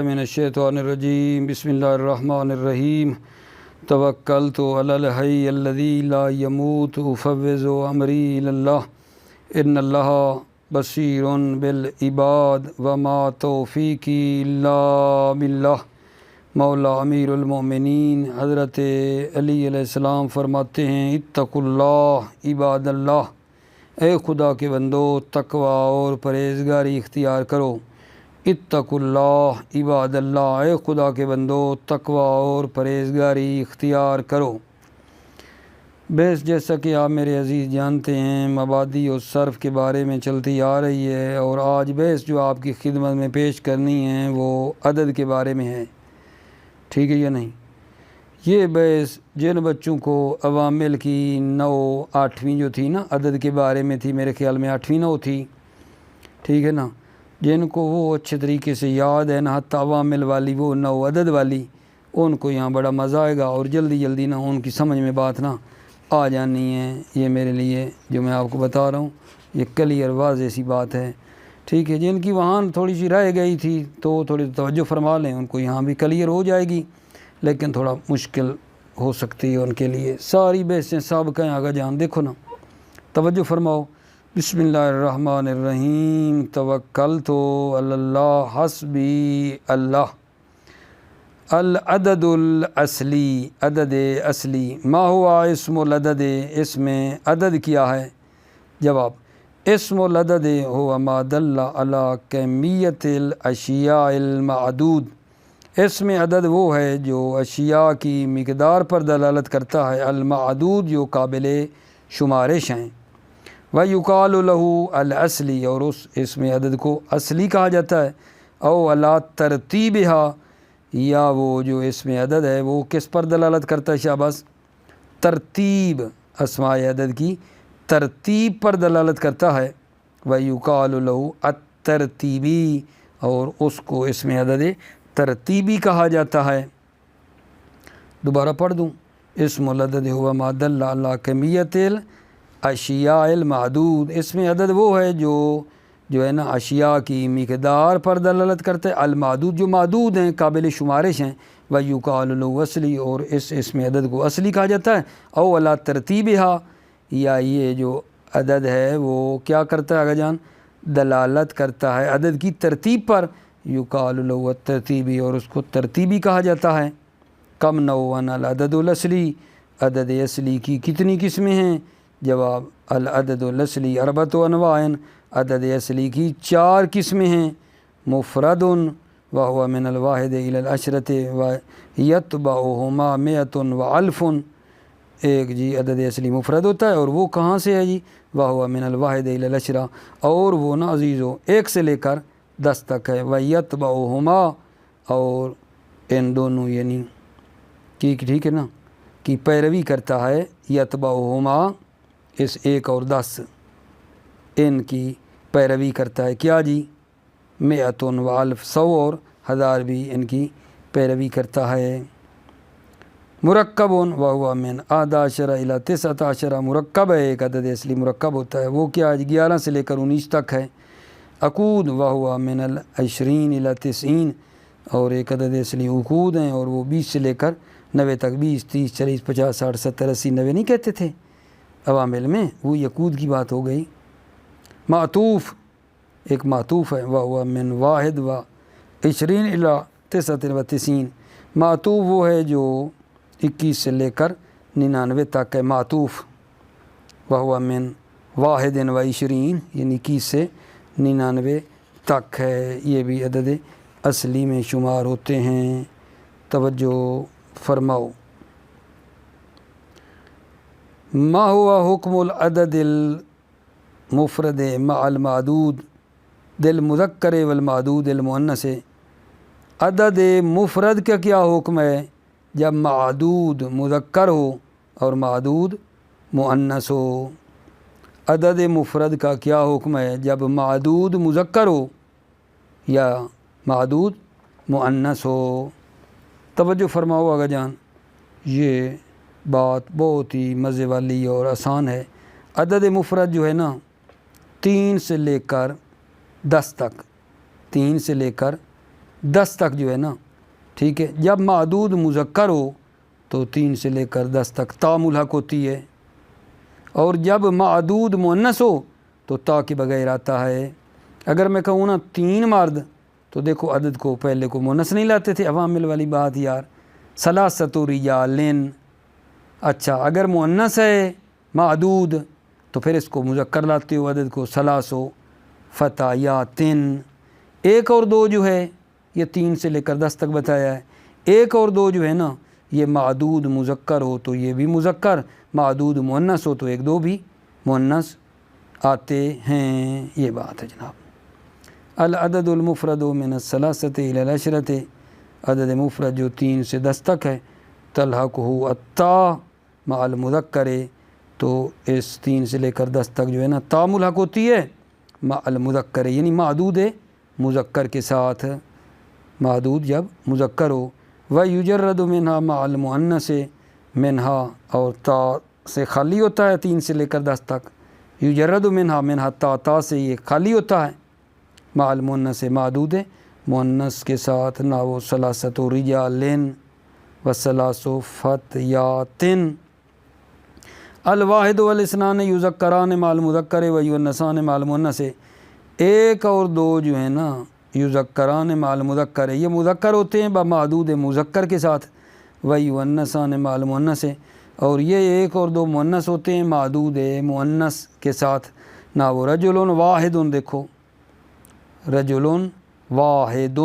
من الشیطان الرجیم بسم اللہ الرحمن الرحیم توکلت علی الحی الذی لا یموت افوض امری الی اللہ ان اللہ بصیر بالعباد وما توفیقی الا باللہ۔ مولا امیر المومنین حضرت علی علیہ السلام فرماتے ہیں اتقوا اللہ عباد اللہ، اے خدا کے بندو تقوی اور پرہیزگاری اختیار کرو۔ اتقوا اللہ عباد اللہ، اے خدا کے بندو تقوی اور پرہیزگاری اختیار کرو۔ بحث جیسا کہ آپ میرے عزیز جانتے ہیں مبادی اور صرف کے بارے میں چلتی آ رہی ہے، اور آج بحث جو آپ کی خدمت میں پیش کرنی ہے وہ عدد کے بارے میں ہے، ٹھیک ہے یا نہیں؟ یہ بحث جن بچوں کو عوامل کی 8ویں جو تھی نا عدد کے بارے میں تھی، میرے خیال میں 8ویں 9 تھی، ٹھیک ہے نا، جن کو وہ اچھے طریقے سے یاد ہے نا، حتی عوامل والی وہ 9 عدد والی، ان کو یہاں بڑا مزہ آئے گا اور جلدی جلدی نا ان کی سمجھ میں بات نا آ جانی ہے۔ یہ میرے لیے جو میں آپ کو بتا رہا ہوں یہ کلیئر واضح سی بات ہے، ٹھیک ہے۔ جن کی وہاں تھوڑی سی رہ گئی تھی تو تھوڑی توجہ فرما لیں، ان کو یہاں بھی کلیئر ہو جائے گی، لیکن تھوڑا مشکل ہو سکتی ہے ان کے لیے۔ ساری بحثیں سابقہ ہیں، آگا جان دیکھو نا، توجہ فرماؤ۔ بسم اللہ الرحمن الرحیم توکلت علی اللہ حسبی اللہ۔ العدد الاصلی، عدد اصلی، ما ہوا اسم العدد، اسم عدد کیا ہے؟ جواب، اسم العدد ہوا ما دل علی کمیت الاشیاء المعدود، اسم عدد وہ ہے جو اشیاء کی مقدار پر دلالت کرتا ہے، المعدود جو قابل شمارش ہیں۔ وَيُقَالُ لَهُ الاصلی، اور اس اسم عدد کو اصلی کہا جاتا ہے۔ او علی ترتیبها، یا وہ جو اسم عدد ہے وہ کس پر دلالت کرتا ہے؟ شاباش، ترتیب، اسماء عدد کی ترتیب پر دلالت کرتا ہے۔ وَيُقَالُ لَهُ الترتیبی، اور اس کو اسم عدد ترتیبی کہا جاتا ہے۔ دوبارہ پڑھ دوں، اسم العدد ہوا ما دل علی کمیت الاشیاء المعدود، اسم عدد وہ ہے جو ہے نا اشیاء کی مقدار پر دلالت کرتا ہے، المعدود جو معدود ہیں، قابل شمارش ہیں۔ وَيُقَالُ لَهُ اصلی، اور اس اسم عدد کو اصلی کہا جاتا ہے۔ او علی ترتیبها، یا یہ جو عدد ہے وہ کیا کرتا ہے آگا جان؟ دلالت کرتا ہے عدد کی ترتیب پر، یقال له الترتیبی، اور اس کو ترتیبی کہا جاتا ہے۔ کم نوعا العدد الاصلی، عدد اصلی کی کتنی قسمیں ہیں؟ جواب، العدد الاصلی اربعۃ انواع، عدد اصلی کی 4 قسمیں ہیں۔ مفرد وهو من الواحد الى العشرۃ ويتبعهما مئۃ والف، ایک جی عدد اصلی مفرد ہوتا ہے، اور وہ کہاں سے ہے جی؟ وهو من الواحد الى العشرۃ، اور وہ نا عزیزو 1 سے لے کر 10 تک ہے۔ وَيَتْبَعُهُمَا، اور ان دونوں یعنی کی ٹھیک ہے نا کی پیروی کرتا ہے، یتبعُهُمَا اس 1 اور 10 ان کی پیروی کرتا ہے، کیا جی؟ 100 والف، 100 اور 1000 بھی ان کی پیروی کرتا ہے۔ مرکب وهو من 11 الى 19، مرکب ہے، ایک عدد اصلی مرکب ہوتا ہے، وہ کیا ہے؟ 11 سے لے کر 19 تک ہے۔ عقود وهو من 20 الى 90، اور ایک عدد اصلی عقود ہیں، اور وہ 20 سے لے کر 90 تک، 20 30 40 50 60 70 80 90 نہیں کہتے تھے عوامل میں، وہی عقود کی بات ہو گئی۔ معطوف، ایک معطوف ہے، وهو من 21 الى 99، معطوف وہ ہے جو 21 سے لے کر 99 تک ہے، معطوف۔ وهو من 21، یعنی 21 سے 99 تک ہے، یہ بھی عدد اصلی میں شمار ہوتے ہیں۔ توجہ فرماؤ۔ ما ہوا حکم العدد المفرد مع المعدود للمذکر والمعدود المؤنث، عدد مفرد کا کیا حکم ہے جب معدود مذکر ہو اور معدود مؤنث ہو؟ عدد مفرد کا کیا حکم ہے جب معدود مذکر ہو یا معدود مؤنث ہو؟ توجہ فرماؤ آگا جان، یہ بات بہت ہی مزے والی اور آسان ہے۔ عدد مفرد جو ہے نا 3 سے لے کر 10 تک، 3 سے لے کر 10 تک جو ہے نا، ٹھیک ہے، جب معدود مذکر ہو تو 3 سے لے کر 10 تک تا ملحق ہوتی ہے، اور جب معدود مؤنث ہو تو تا کے بغیر آتا ہے۔ اگر میں کہوں نا 3 مرد تو دیکھو عدد کو پہلے کو مؤنث نہیں لاتے تھے، عوامل والی بات یار، ثلاثۃ رجال۔ اچھا اگر مؤنث ہے معدود تو پھر اس کو مذکر لاتے ہو عدد کو، ثلاثو فتیات۔ 1 اور 2 جو ہے یہ 3 سے لے کر 10 تک بتایا ہے، 1 اور 2 جو ہے نا یہ معدود مذکر ہو تو یہ بھی مذکر، معدود مؤنث ہو تو 1 2 بھی مؤنث آتے ہیں، یہ بات ہے جناب۔ العدد المفرد من الثلاثة إلى العشرة، عدد مفرد جو 3 سے 10 تک ہے، تلحقہ التا مع المذکر، تو اس 3 سے لے کر 10 تک جو ہے نا تا ملحق ہوتی ہے مع المذکر، یعنی معدود مذکر کے ساتھ، معدود جب مذکر ہو۔ ویجرد منہا مع المؤنث، منہا اور تا سے خالی ہوتا ہے 3 سے لے کر 10 تک، یجرد منہا، منہا تا سے یہ خالی ہوتا ہے، مع المؤنث معدود مؤنث کے ساتھ، نحو ثلاثۃ رجال و ثلاث فتیات۔ الواحد والاثنان یذکران مع المذکر و یؤنثان مع المؤنث، 1 اور 2 جو ہیں نا یذکران مع المذکر، یہ مذکر ہوتے ہیں بمعدود مذکر کے ساتھ، و یؤنثان مع المؤنث، اور یہ 1 اور 2 مؤنث ہوتے ہیں معدود مؤنث کے ساتھ، نحو رجل واحد، دیکھو رجل واحد،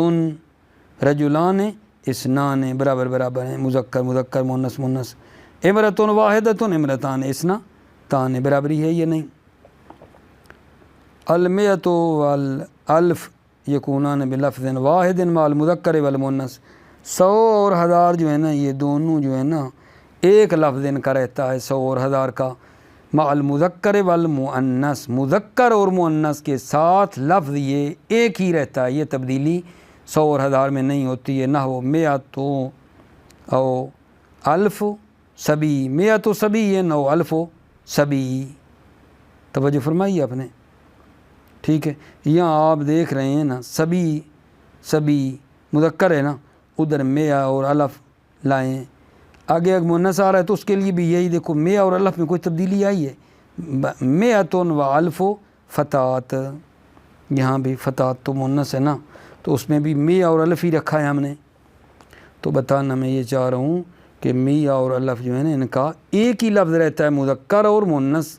رجلان اثنان، برابر برابر ہیں، مذکر مذکر مؤنث مؤنث، امرۃ واحدۃ امرتان اثنتان، برابری ہے یہ نہیں۔ المئۃ والالف یکونان بلفظ واحد مع المذکر والمؤنث، 100 اور 1000 جو ہے نا یہ دونوں جو ہے نا ایک لفظ ان کا رہتا ہے، 100 اور 1000 کا، مع المذکر والمؤنث، مذکر اور مؤنث کے ساتھ لفظ یہ ایک ہی رہتا ہے، یہ تبدیلی 100 اور 1000 میں نہیں ہوتی ہے۔ نحو مئۃ او الف سبی، مئۃ سبی نو الف سبی، توجہ فرمائیے آپ نے، ٹھیک ہے۔ یہاں آپ دیکھ رہے ہیں نا سبی مذکر ہے نا، ادھر مئہ اور الف لائیں، آگے ایک مؤنث آ رہا ہے تو اس کے لیے بھی یہی دیکھو، مئہ اور الف میں کوئی تبدیلی آئی ہے، مئۃ و الف فتات، یہاں بھی فتات تو مؤنث ہے نا تو اس میں بھی مئہ اور الف ہی رکھا ہے ہم نے۔ تو بتانا میں یہ چاہ رہا ہوں کہ مئہ اور الف جو ہے نا ان کا ایک ہی لفظ رہتا ہے، مذکر اور مؤنث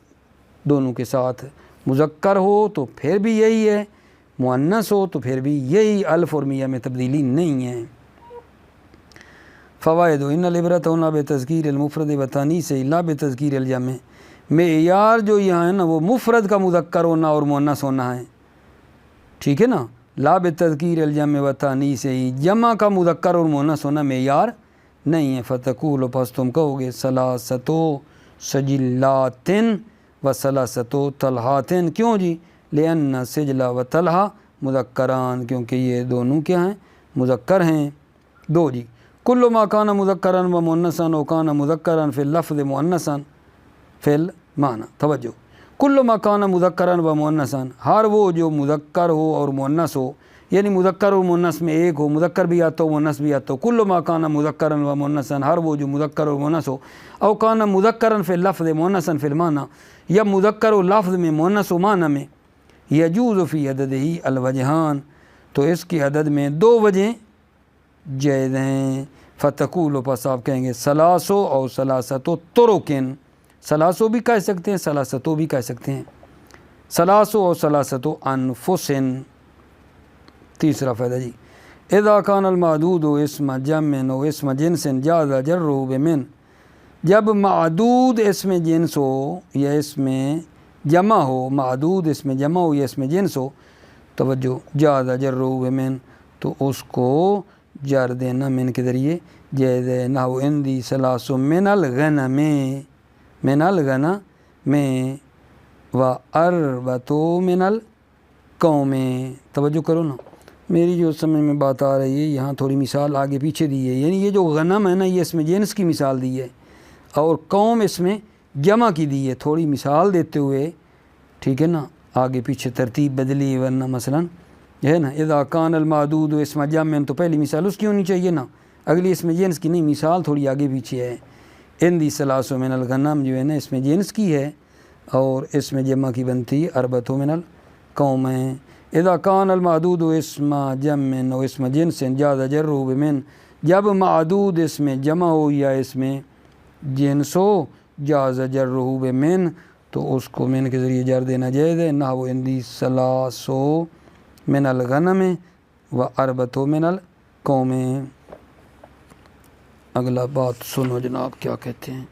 دونوں کے ساتھ، مذکر ہو تو پھر بھی یہی ہے، مؤنث ہو تو پھر بھی یہی، الف اور مئہ میں تبدیلی نہیں ہے۔ فوائد، ان العبرۃ لا بتذکیر المفرد وتانیث لا بتذکیر الجمع، معیار جو یہاں ہے نا وہ مفرد کا مذکر ہونا اور مؤنث ہونا ہے، ٹھیک ہے نا، لا بتذکیر الجمع وتانیث، جمع کا مذکر اور مؤنث ہونا معیار نہیں ہے۔ فتقول، پس تم کہو گے ثلاثۃ سجلات و ثلاثۃ طلحات، کیوں جی؟ لأن سجل و طلحہ مذکران، کیونکہ یہ دونوں کیا ہیں؟ مذکر ہیں۔ 2 جی، کل ما کان مذکرا و مؤنثا او کان مذکرا فی اللفظ مؤنثا فی المعنی، توجہ، کل ما کان مذکرا و مؤنثا، ہر وہ جو مذکر ہو اور مؤنث ہو، یعنی مذکر اور مؤنث میں ایک ہو، مذکر بھی آتا ہو مؤنث بھی آتا ہو، کل ما کان مذکرا و مؤنثا، ہر وہ جو مذکر اور مؤنث ہو، او کان مذکرا فی اللفظ مؤنثا فی المعنی، یا مذکر و لفظ میں مؤنث و معنی میں، یجوز فی عددہ الوجہان، تو اس کی عدد میں 2 وجہیں جائز ہیں۔ فتقول، پس آپ کہیں گے ثلاثو او ثلاثۃ طرقن، ثلاثو بھی کہہ سکتے ہیں، ثلاثتو بھی کہہ سکتے ہیں، ثلاثو او ثلاثۃ انفس۔ تیسرا فائدہ جی، اذا کان المعدود اسم جمع و اسم جنس جاز جرہ بمن، جب معدود اسم جنس ہو یا اسم جمع ہو، معدود اسم جمع ہو یا اسم جنس ہو، توجہ، جاز جرہ بمن، تو اس کو جر دینا من کے ذریعے جائز ہے۔ نحو عندی ثلاث من الغنم، من الغنم و اربعۃ من القوم، توجہ کرو نا، میری جو سمجھ میں بات آ رہی ہے، یہاں تھوڑی مثال آگے پیچھے دی ہے، یعنی یہ جو غنم ہے نا یہ اس میں جنس کی مثال دی ہے، اور قوم اس میں جمع کی دی ہے، تھوڑی مثال دیتے ہوئے، ٹھیک ہے نا، آگے پیچھے ترتیب بدلی، ورنہ مثلا ہے نا، اذا کان المعدود اسم جمع تو پہلی مثال اس کی ہونی چاہیے نا، اگلی اسم جنس کی نہیں، مثال تھوڑی آگے پیچھے ہے۔ اندی ثلاث من الغنم جو ہے نا اسم جنس کی ہے، اور اسم جمع کی بنتی اربۃ من القوم ہے۔ اذا کان المعدود اسم جمع و اسم جنس جاز جرہ بمن، جب معدود اسم جمع ہو یا اسم جنس ہو جاز جرہ بمن تو اس کو من کے ذریعے جر دینا جائز ہے۔ نحو اندی ثلاث من الغنم و اربۃ من القوم۔ اگلا بات سنو جناب کیا کہتے ہیں،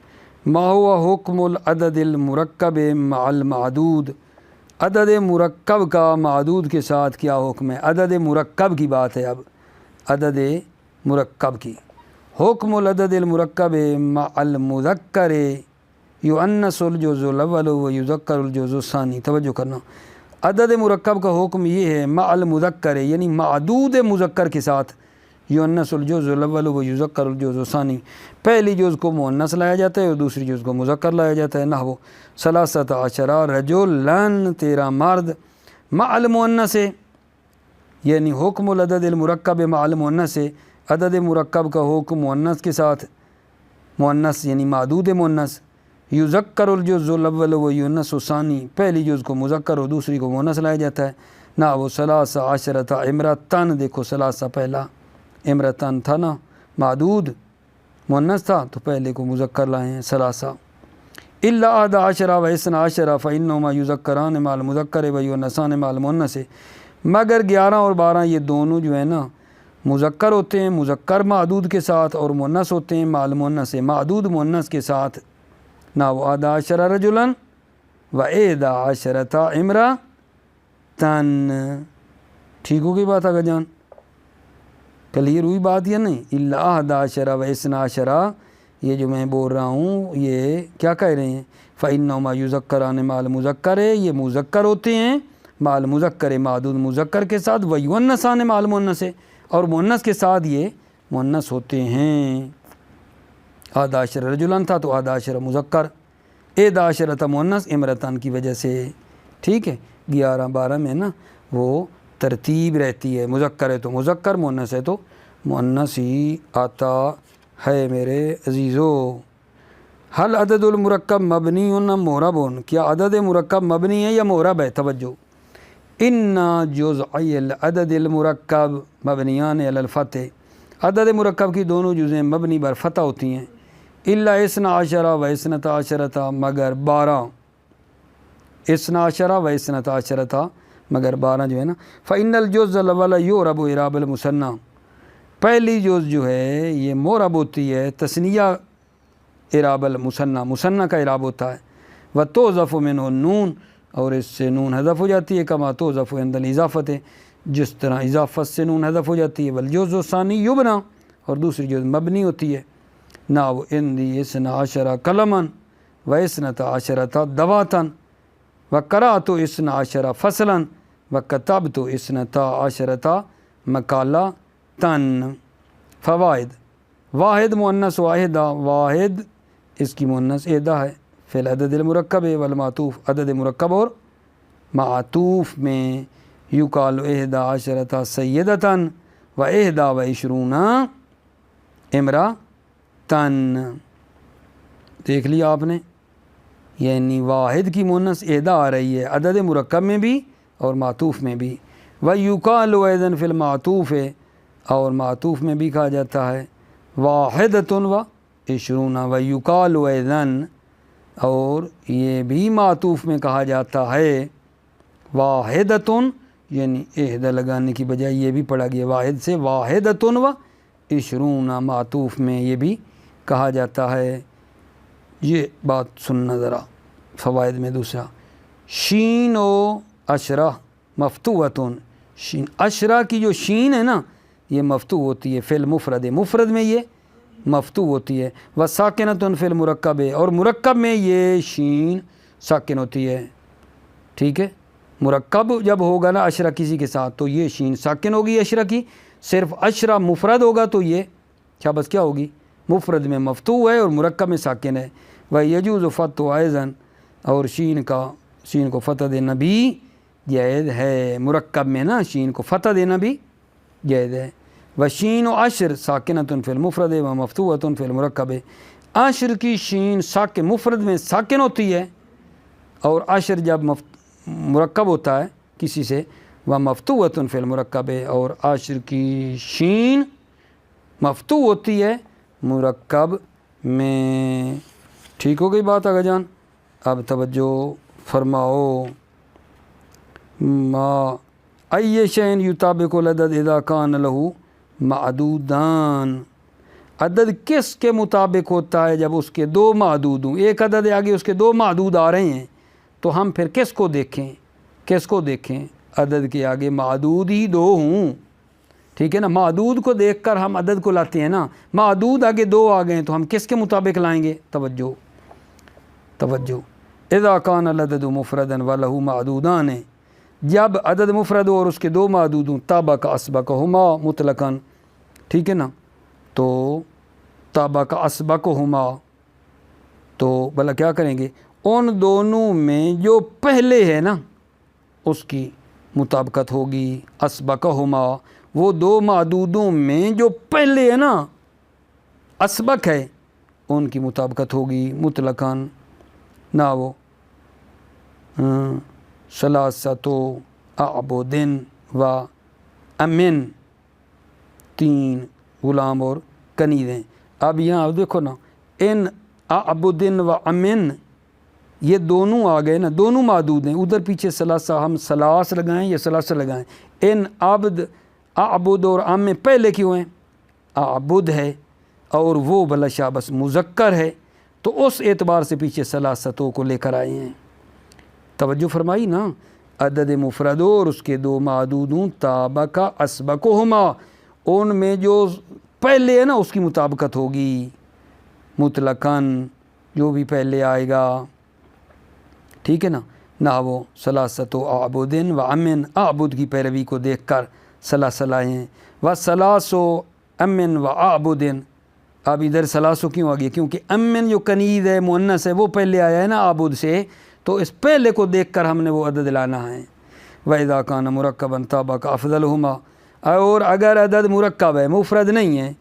ما ہوا حکم العدد المرکب مع المعدود، عدد مرکب کا معدود کے ساتھ کیا حکم ہے؟ عدد مرکب کی بات ہے اب، عدد مرکب کی۔ حکم العدد المرکب مع المذکر یؤنث الجزء الاول و یذکر الجزء الثانی، توجہ کرنا، عدد مرکب کا حکم یہ ہے مع المذکر یعنی معدود مذکر کے ساتھ، یؤنث الجزء الاول و یذکر الجزء الثانی، پہلی جز کو مؤنث لایا جاتا ہے اور دوسری جز کو مذکر لایا جاتا ہے۔ نحو ثلاثۃ عشر رجلا، 13 مرد، مع المؤنث یعنی حکم العدد المرکب مع المؤنث، عدد مرکب کا حکم مؤنث کے ساتھ، مؤنث یعنی معدود مؤنث، یذکر الجزء الاول و یؤنث الثانی، پہلی جز کو مذکر اور دوسری کو مؤنث لایا جاتا ہے۔ نحو ثلاث عشرۃ امرأۃ، دیکھو ثلاثہ پہلا، امرأۃ تھا نا معدود مؤنث تھا تو پہلے کو مذکر لائے ہیں ثلاثہ۔ الا 11 و 12 فانہما یذکران مع المذکر و یؤنثان مع المؤنث، مگر 11 اور 12 یہ دونوں جو ہے نا مذکر ہوتے ہیں، مذکر معدود کے ساتھ، اور مؤنث ہوتے ہیں مع المؤنث، معدود مؤنث کے ساتھ۔ نحو 11 رجلا و 11 امرأۃ، ٹھیک ہو گئی بات آگا جان، کلیئر ہوئی بات یا نہیں؟ الا 11 و 12 یہ جو میں بول رہا ہوں یہ کیا کہہ رہے ہیں؟ فإنہما یذکران مع المذکر، یہ مذکر ہوتے ہیں مع المذکر معدود مذکر کے ساتھ، ویؤنثان مع المؤنث، اور مؤنث کے ساتھ یہ مؤنث ہوتے ہیں۔ 11 رجلان تھا تو 11 مذکر، 11 مؤنث امرأتان کی وجہ سے، ٹھیک ہے۔ 11 12 میں نا وہ ترتیب رہتی ہے، مذکر ہے تو مذکر، مؤنث ہے تو مؤنث ہی آتا ہے میرے عزیزو۔ حل عدد المرکب مبنی معرب، کیا عدد مرکب مبنی ہے یا معرب ہے؟ توجہ، ان جزئی العدد المرکب مبنیان علی الفتح، عدد مرکب کی دونوں جزیں مبنی بر فتح ہوتی ہیں۔ الا 12 و 12 مگر 12، 12 و 12 مگر 12 جو ہے نا، فإن الجزء الاول یعرب اعراب المثنى، پہلی جز جو ہے یہ معرب ہوتی ہے تثنیہ اعراب المثنى، مثنى کا اعراب ہوتا ہے۔ وتحذف منه النون، اور اس سے نون حذف ہو جاتی ہے، کما تحذف عند الاضافت، جس طرح اضافت سے نون حذف ہو جاتی ہے۔ والجزء الثانی یبنى، اور دوسری جز مبنی ہوتی ہے۔ نحو عندی 12 قلما و 12 دواتا و قرأت 12 فصلا و کتبت 12 مقالۃ۔ فوائد، واحد مؤنث واحدہ، واحد اس کی مؤنث احدہ ہے، فی العدد المرکب والمعطوف، عدد مرکب اور معطوف میں، یقال 11 سیدۃ و 21 امرأۃ، دیکھ لیا آپ نے، یعنی واحد کی مؤنث احدہ آ رہی ہے عدد مرکب میں بھی اور معطوف میں بھی۔ ویقال ایضا فی المعطوف، اور معطوف میں بھی کہا جاتا ہے واحدۃ و 20، ویقال ایضا، اور یہ بھی معطوف میں کہا جاتا ہے واحدۃ، یعنی احدہ لگانے کی بجائے یہ بھی پڑھا گیا واحد سے، واحدۃ و 20 معطوف میں یہ بھی کہا جاتا ہے۔ یہ بات سننا ذرا فوائد میں دوسرا، شین و عشرہ مفتوحۃ، شین عشرہ کی جو شین ہے نا یہ مفتوح ہوتی ہے، فی المفرد، مفرد میں یہ مفتوح ہوتی ہے، وساکنۃ فی المرکب، اور مرکب میں یہ شین ساکن ہوتی ہے، ٹھیک ہے۔ مرکب جب ہوگا نا عشرہ کسی کے ساتھ تو یہ شین ساکن ہوگی عشرہ کی، صرف عشرہ مفرد ہوگا تو یہ کیا بس کیا ہوگی، مفرد میں مفتوح ہے اور مرکب میں ساکن ہے۔ وَيَجُوزُ فَتْحُ أَيْضًا، اور شین کو فتح دینا بھی جائز ہے، مرکب میں نا شین کو فتح دینا بھی جائز ہے۔ وشین و عشر ساکنۃ فی المفرد و مفتوحۃ فی المرکب، عشر کی شین ساکن مفرد میں ساکن ہوتی ہے، اور عشر جب مرکب ہوتا ہے کسی سے، و مفتوحۃ فی المرکب، اور عشر کی شین مفتوح ہوتی ہے مرکب میں۔ ٹھیک ہو گئی بات آگا جان؟ اب توجہ فرماؤ، ما ای شین یطابق العدد اذا کان لہ معدودان، عدد کس کے مطابق ہوتا ہے جب اس کے دو معدود ہوں؟ ایک عدد ہے آگے اس کے دو معدود آ رہے ہیں، تو ہم پھر کس کو دیکھیں؟ کس کو دیکھیں؟ عدد کے آگے معدود ہی دو ہوں، ٹھیک ہے نا؟ معدود کو دیکھ کر ہم عدد کو لاتے ہیں نا، معدود آگے دو آ گئے ہیں تو ہم کس کے مطابق لائیں گے؟ توجہ توجہ، اذا کان العدد مفردا ولہ معدودان، جب عدد مفرد ہو اور اس کے دو معدود ہوں، طابق اسبقہما مطلقاً، ٹھیک ہے نا؟ تو طابق اسبقہما، تو بھلا کیا کریں گے؟ ان دونوں میں جو پہلے ہے نا اس کی مطابقت ہوگی، اسبقہما، وہ دو معدودوں میں جو پہلے ہے نا اسبق ہے ان کی مطابقت ہوگی مطلقاً، نہ وہ ثلاثۃ اعبد و امن، تین غلام اور کنیزیں۔ اب یہاں دیکھو نا، ان اعبد و امن یہ دونوں آ گئے نا، دونوں معدود ہیں، ادھر پیچھے ثلاثہ، ہم ثلاث لگائیں یا ثلاثہ لگائیں؟ ان عبد اعبد اور ام میں پہلے کیوں ہیں؟ اعبد ہے اور وہ بلا شابس مذکر ہے، تو اس اعتبار سے پیچھے ثلاثتوں کو لے کر آئے ہیں۔ توجہ فرمائی نا؟ عدد مفرد اور اس کے دو معدودوں، طابق اسبقہما، ان میں جو پہلے ہے نا اس کی مطابقت ہوگی مطلقاً، جو بھی پہلے آئے گا، ٹھیک ہے نا؟ نہ وہ ثلاثۃ اعبد و امن، اعبد کی پیروی کو دیکھ کر ثلاثہ لائے ہیں، و ثلاث امن و اعبد۔ اب ادھر ثلاثہ کیوں آ گیا؟ کیونکہ امن جو کنیز ہے مؤنث ہے وہ پہلے آیا ہے نا اعبد سے، تو اس پہلے کو دیکھ کر ہم نے وہ عدد لانا ہے۔ وَإِذَا كَانَ مُرَكَّبًا طَابَقَ أَفْضَلُهُمَا، اور اگر عدد مرکب ہے مفرد نہیں ہے،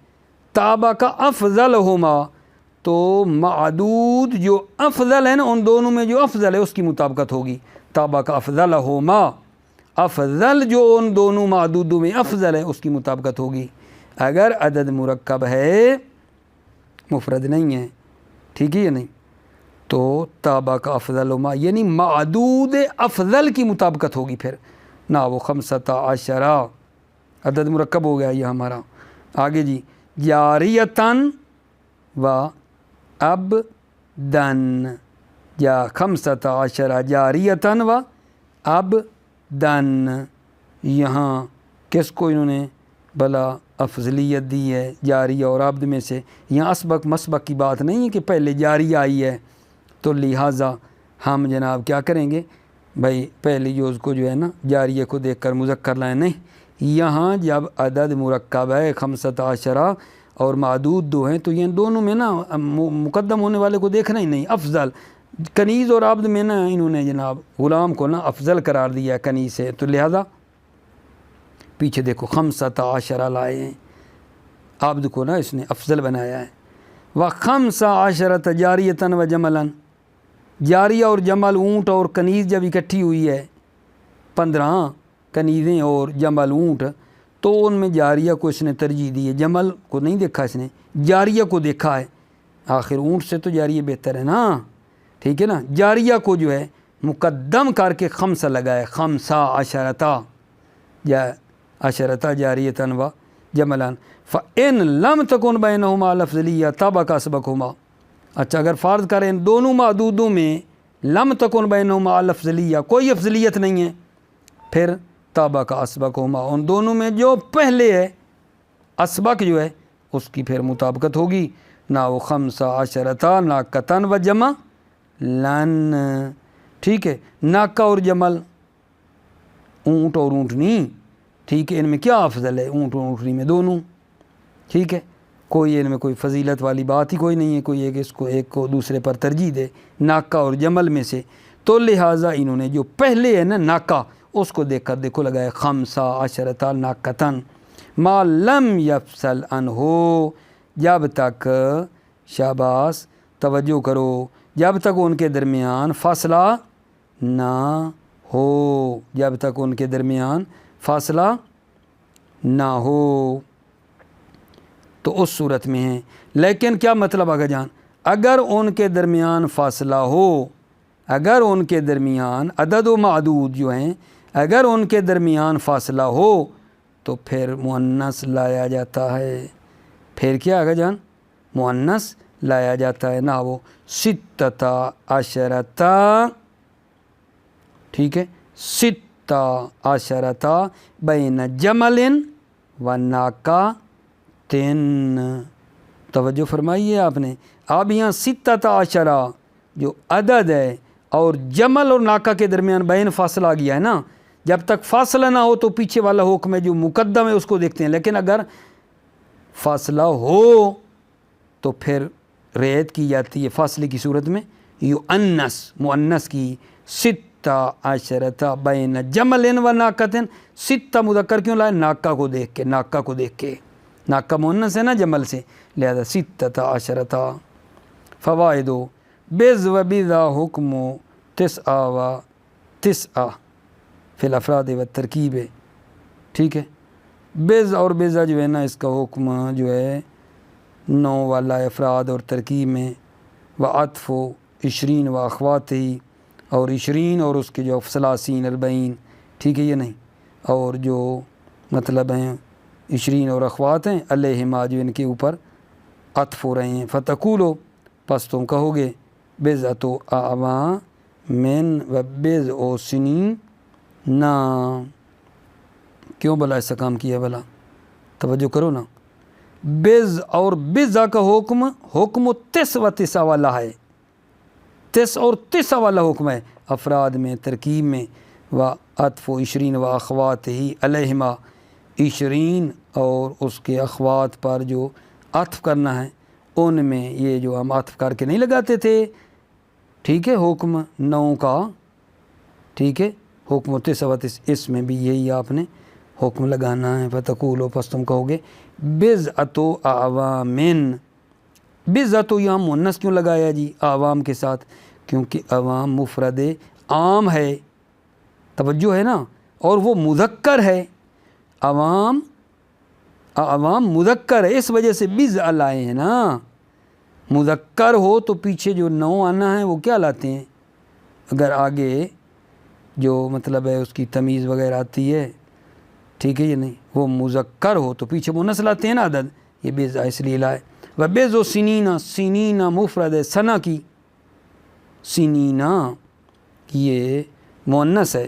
طابق افضلہما، تو معدود جو افضل ہے نا ان دونوں میں جو افضل ہے اس کی مطابقت ہوگی، طابق افضلہما، افضل جو ان دونوں معدودوں میں افضل ہے اس کی مطابقت ہوگی۔ اگر عدد مرکب ہے مفرد نہیں ہے، ٹھیک ہے یا نہیں، تو طابق افضلہما یعنی معدود افضل کی مطابقت ہوگی پھر۔ نہ وہ خمسۃ عشرہ، عدد مرکب ہو گیا یہ ہمارا۔ آگے جی، جاریتاً و عبدن، یا خمسۃ عشرہ جاریتاً و عبدن، یہاں کس کو انہوں نے بلا افضلیت دی ہے؟ جاریہ اور عبد میں سے۔ یہاں اسبق مسبق کی بات نہیں ہے کہ پہلے جاریہ آئی ہے تو لہٰذا ہم جناب کیا کریں گے بھائی، پہلی جو اس کو جو ہے نا جاریہ کو دیکھ کر مذکر لائیں، نہیں، یہاں جب عدد مرکب ہے خمسۃ عشرہ اور معدود دو ہیں تو یہ دونوں میں نا مقدم ہونے والے کو دیکھنا ہی نہیں، افضل۔ کنیز اور عبد میں نا انہوں نے جناب غلام کو نا افضل قرار دیا ہے کنیز سے، تو لہذا پیچھے دیکھو خمسۃ عشرہ لائے ہیں، عبد کو نا اس نے افضل بنایا ہے۔ وخمس عشرۃ جاریۃ و جملاً، جاریہ اور جمل، اونٹ اور کنیز جب اکٹھی ہوئی ہے، 15 کنیزیں اور جمل اونٹ، تو ان میں جاریہ کو اس نے ترجیح دی ہے، جمل کو نہیں دیکھا اس نے، جاریہ کو دیکھا ہے، آخر اونٹ سے تو جاریہ بہتر ہے نا، ٹھیک ہے نا؟ جاریہ کو جو ہے مقدم کر کے خمسہ لگائے، خمسہ عشرۃ عشرۃ جاریۃ و جملاً، فَإِن لَمْ تَكُنْ بَيْنَهُمَا الْأَفْضَلِيَّةُ طَابَقَ أَسْبَقَهُمَا۔ اچھا اگر فرض کریں دونوں معدودوں میں لم تکن بینہما الافضلیہ، کوئی افضلیت نہیں ہے، پھر طابق اسبقہما، ان دونوں میں جو پہلے ہے اسبق جو ہے اس کی پھر مطابقت ہوگی۔ نہ وہ خمسہ عشرۃ ناقۃ و جملاً، ٹھیک ہے؟ ناقہ اور جمل، اونٹ اور اونٹنی، ٹھیک ہے؟ ان میں کیا افضل ہے؟ اونٹ اور اونٹنی میں دونوں، ٹھیک ہے؟ کوئی ان میں کوئی فضیلت والی بات ہی کوئی نہیں ہے، کوئی ایک کو دوسرے پر ترجیح دے ناقہ اور جمل میں سے، تو لہٰذا انہوں نے جو پہلے ہے نا ناقہ اس کو دیکھ کر دیکھو لگائے خمسہ عشرۃ ناقۃ ما لم یفصل عنہ، جب تک، شاباس توجہ کرو، جب تک ان کے درمیان فاصلہ نہ ہو، جب تک ان کے درمیان فاصلہ نہ ہو تو اس صورت میں ہے۔ لیکن کیا مطلب آگے جان، اگر ان کے درمیان فاصلہ ہو، اگر ان کے درمیان عدد و معدود جو ہیں اگر ان کے درمیان فاصلہ ہو تو پھر مؤنث لایا جاتا ہے، پھر کیا آگے جان مؤنث لایا جاتا ہے۔ نہ وہ ستۃ عشرۃ، ٹھیک ہے، ستۃ عشرۃ بین جمل و ناقۃ، توجہ فرمائیے آپ نے، اب یہاں ستۃ عشرہ جو عدد ہے اور جمل اور ناقہ کے درمیان بین فاصلہ آ گیا ہے نا، جب تک فاصلہ نہ ہو تو پیچھے والا حکم ہے جو مقدم ہے اس کو دیکھتے ہیں، لیکن اگر فاصلہ ہو تو پھر رعایت کی جاتی ہے فاصلے کی صورت میں یؤنث، مؤنث کی، ستۃ عشرۃ بین جمل و ناقۃ، ستہ مذکر کیوں لائے؟ ناقہ کو دیکھ کے، ناقہ کو دیکھ کے، ناقہ مؤنث ہے نا جمل سے، لہذا ستۃ عشرۃ۔ فوائد بز و بذا حکم تسع و تسع فی الافراد و ترکیب، ٹھیک ہے، بز اور بزا جو ہے نا اس کا حکم جو ہے 9 والا افراد اور ترکیب میں، و عطف و 20 و اخوات ہی، اور 20 اور اس کے جو 30 40، ٹھیک ہے یہ نہیں، اور جو مطلب ہیں 20 اور اخوات ہیں علیہما جو ان کے اوپر عطف ہو رہے ہیں، فتقولو پس تم کہو گے بضعۃ اعوام من و بضع سنین، نا کیوں بلا ایسا کام کیا بلا، توجہ کرو نا، بز اور بزا کا حکم تس و تسع والا ہے، تس اور تسع والا حکم ہے افراد میں، ترکیب میں، و عطف و 20 و اخوات ہی علیہما، 20 اور اس کے اخوات پر جو عطف کرنا ہے ان میں یہ جو ہم عطف کر کے نہیں لگاتے تھے، ٹھیک ہے، حکم 9 کا، ٹھیک ہے، حکم تسع و تسع، اس میں بھی یہی آپ نے حکم لگانا ہے۔ فتقولو پس تم کہو گے بضعۃ اعوام، بضعۃ یہاں مؤنث کیوں لگایا جی اعوام کے ساتھ؟ کیونکہ عوام مفرد عام ہے، توجہ ہے نا، اور وہ مذکر ہے، عوام مذکر ہے، اس وجہ سے بضع لائے ہیں نا، مذکر ہو تو پیچھے جو 9 آنا ہے وہ کیا لاتے ہیں، اگر آگے جو مطلب ہے اس کی تمیز وغیرہ آتی ہے، ٹھیک ہے یہ نہیں، وہ مذکر ہو تو پیچھے مؤنث لاتے ہیں نا عدد، یہ بضع اس لیے لائے۔ و بضع سنین، سنین مفرد ہے سنہ کی، سنین یہ مؤنث ہے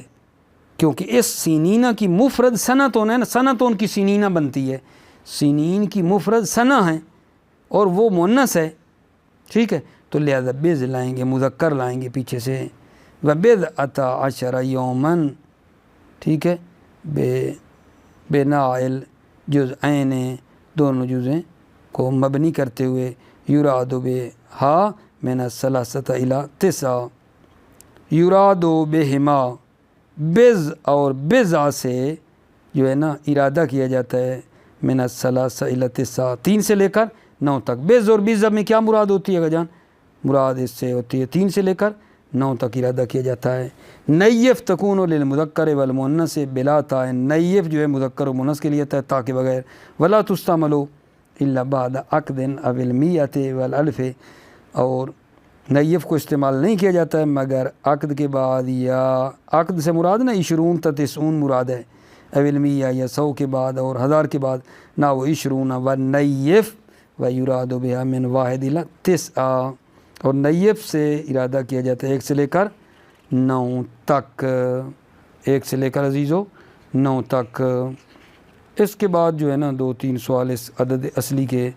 کیونکہ اس سنینہ کی مفرد سنتون ہے نا، سنتون کی سنینہ بنتی ہے، سنین کی مفرد سنہ ہے اور وہ مؤنث ہے، ٹھیک ہے، تو لہذا بضع لائیں گے، مذکر لائیں گے پیچھے سے۔ و بضعۃ عشر یوما، ٹھیک ہے، بناء جزئین، دونوں جزیں کو مبنی کرتے ہوئے، یراد بہا من الثلاثۃ الی تسع، یراد بہما، بضع اور بضع سے جو ہے نا ارادہ کیا جاتا ہے من الثلاثۃ الی تسع، 3 سے لے کر 9 تک۔ بضع اور بضع میں کیا مراد ہوتی ہے اگر جان؟ مراد اس سے ہوتی ہے 3 سے لے کر 9 تک ارادہ کیا جاتا ہے۔ نیف تکون للمذکر والمؤنث بلا تاء، نیف جو ہے مذکر و مؤنث کے لیے ہے تاء کے بغیر، ولا تستعمل الا بعد عقد او المیۃ والالف، اور نیف کو استعمال نہیں کیا جاتا ہے مگر عقد کے بعد، یا عقد سے مراد نا 20 تا 90 مراد ہے، او المیہ یا 100 کے بعد اور 1000 کے بعد، نہ وہ 20 و نیف و یراد بها من 1 الی 9، اور نیف سے ارادہ کیا جاتا ہے 1 سے لے کر 9 تک، 1 سے لے کر عزیزو 9 تک۔ اس کے بعد جو ہے نا 2-3 سوال اس عدد اصلی کے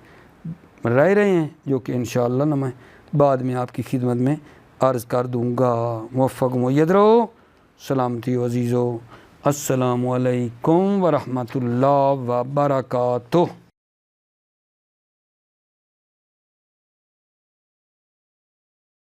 رہ رہے ہیں جو کہ انشاءاللہ نا میں بعد میں آپ کی خدمت میں عرض کر دوں گا۔ موفق مؤید رہو، سلامتی و عزیزو، السلام علیکم ورحمۃ اللہ وبرکاتہ۔